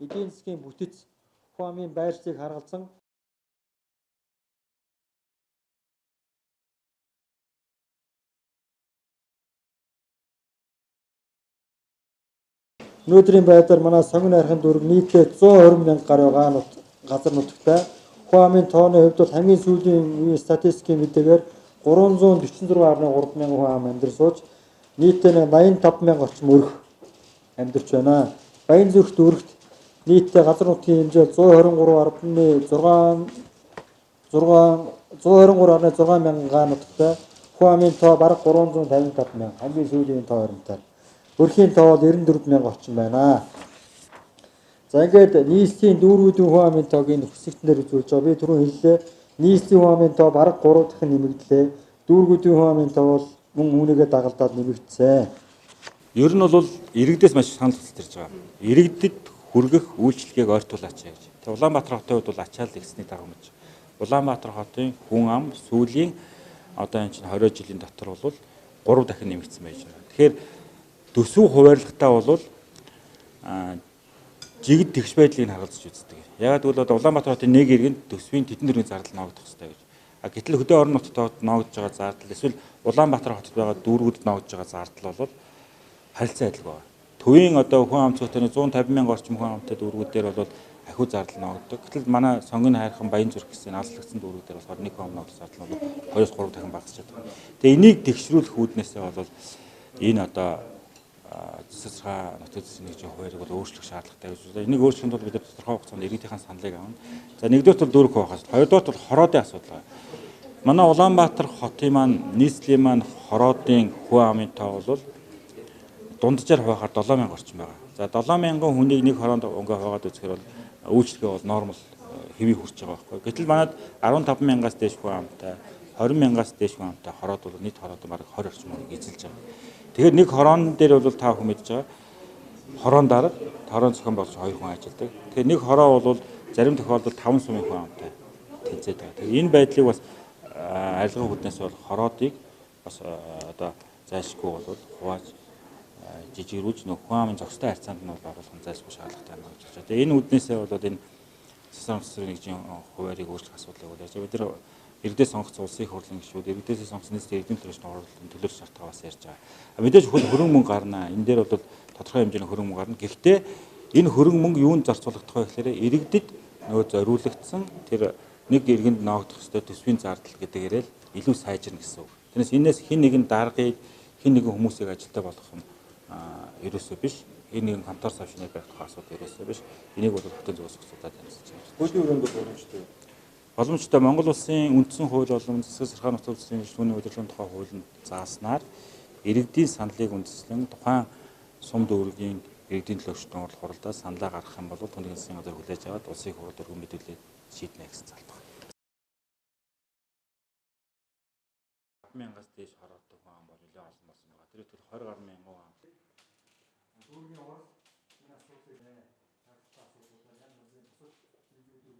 эдийн засгийн бүтэц хүн амын байршлыг харгалзан өнөөдрийн байдлаар манай сонгон хайрхан дүүрэг нийтдээ 120 мянган гаруй газар нутагтай. Хүн амын тооны хувьд бол хамгийн сүүлийн үеийн статистикийн мэдээгээр 346.3 мянган хүн ам амьдарч сууж нийтдээ 85 мянга орчим өрх амьдарч байна. Баянзүрх дүүрэгт нийтдээ газар нутгийн хэмжээ 123.6 мянган га нутагтай. Хүн амын тоо бараг 355 мянга. Хамгийн сүүлийн тоо оромтой. Өрхийн тоо бол 94 мянга орчим байна. За ингээд нийслэлийн дүүргүүдийн хүн амын тоог энэ хэсэгтнээр үзүүлж байгаа. Би түрүү хэллээ. Нийслэлийн хүн амын тоо бараг 3 дахин нэмэгдлээ. Дүүргүүдийн хүн амын тоо бол мөн үүнийгээ дагалдаад нэмэгдсэн. Ер нь бол иргэдээс маш санал хүсэлт ирж байгаа. Иргэдэд хүргэх үйлчлэгийг ойртуулаач гэж. Тэгээ Улаанбаатар хотын хувьд бол ачаал ихсний дагамж. Улаанбаатар хотын хүн ам сүүлийн одоо энэ чинь 20 жилийн дотор бол 3 дахин нэмэгдсэн байж байгаа. Тэгэхээр төсөв хуваарлалтаа бол жигд тэгш байдлыг харгалзаж үздэг. Яг гэвэл Улаанбаатар хотын нэг иргэнд төсвийн тэдэн төрлийн зардал ноогдох хэрэгтэй гэж. Гэтэл хөдөө орон нутгад ноогдож байгаа зардал эсвэл Улаанбаатар хотод байгаа дүүргүүдэд ноогдож байгаа зардал бол харилцан адилгүй байна. Төвийн хүн ам цогтойны 150 мянга орчим хүн амтай дүүргүүдээр бол ахиу зардал ноогддог. Гэтэл манай сонгон хайрхан Баянзүрх гэсэн алслагдсан дүүргүүдээр бол 21 он ноогдсон зардал нь 2-3 дахин багасчаад байна. Тэгээ энийг тэгшрүүлэх үүднээсээ бол энэ засаг нутгийн засгийн нэгжийн хуваарийг бол өөрчлөх шаардлагатай гэж байна. Энийг өөрчлөхөнд бол бид тодорхой хугацаанд иргэдийн саналыг авна. За нэгдүгээрт бол дүүрэг хуваахаас, хоёрдугаарт бол хороодын асуудал байна. Манай Улаанбаатар хотын маань нийслэлийн маань хороодын хүн амын тоо бол дунджаар хуваахаар 7000 орчим байгаа. За 7000 хүнийг нэг хороонд ингээ хуваагаад үзэхээр бол үйлчлэгээ бол нормал хэвийг хүрч байгаа байхгүй. Гэтэл манайд 15 мянгаас дээш хүн амтай, 20 мянгаас дээш хүн амтай хороод бол нийт хороод бараг 20 орчим хүнийг эзэлж байгаа. Тэгэхээр нэг хороон дээр бол та бүхэн мэдж байгаа. Хороон дарга, хороон зохион байгуулагч 2 хүн ажилладаг. Тэгэхээр нэг хороо бол зарим тохиолдолд 5 сумын хүн амтай тэнцээд байгаа. Тэгэхээр энэ байдлыг бас арилгах үүднээс бол хороодыг бас зайлшгүй бол хувааж жижигрүүлж хүн амын зохистой харьцаанд нь бол оруулах нь зайлшгүй шаардлагатай байна гэж байна. Тэгээ энэ үүднээсээ бол энэ засаг нутгийн нэгжийн хуваарийг өөрчлөх асуудлыг бол яаж бид нар иргэдээс сонгогдсон улсын их хурлын гишүүд, иргэдээс сонгогдсон нийслэлийн эрдэнэ төлөөлөгчдийн хурлын төлөөлөх шаардлагаа бас ярьж байгаа. Мэдээж хөрөнгө мөнгө гарна. Энэ дээр бол тодорхой хэмжээний хөрөнгө мөнгө гарна. Гэхдээ энэ хөрөнгө мөнгө юунд зарцуулагдах вэ гэхээр иргэдэд нөгөө зориулагдсан тэр нэг иргэнд ноогдох ёстой төсвийн зардал гэдэгээрээ л илүү сайжирна гэсэн үг. Тэрнээс энэс хин нэгэн даргыг, хин нэгэн хүмүүсийг ажилтаа болгох нь ерөөсөө биш. Энэ нэгэн хамтар савшны байх асуудал ерөөсөө биш. Энийг бол хотын зөвлөлт судалгаа танилцж байна. Хуулийн өрөөнд боломжтой. Боломжтой Монгол улсын үндсэн хууль болон засаг сархаа нутгийн улсын шүүний удирдлагын тухай хуулинд зааснаар иргэдийн саналыг үндэслэн тухайн сум дүүргийн иргэдийн төлөөлөгчдийн хуралдаас саналаа гаргах юм бол түүний засгийн газар хүлээж аваад улсын хурал өргөн мэдүүлээд шийднэ гэсэн залт байна. 1000-аас дээш хороотой хүн ам бол нэлээд олон болсон байгаа. Тэр 20 гаруй мянган хүн ам. Дүүргийн хурал энэ асуудлыг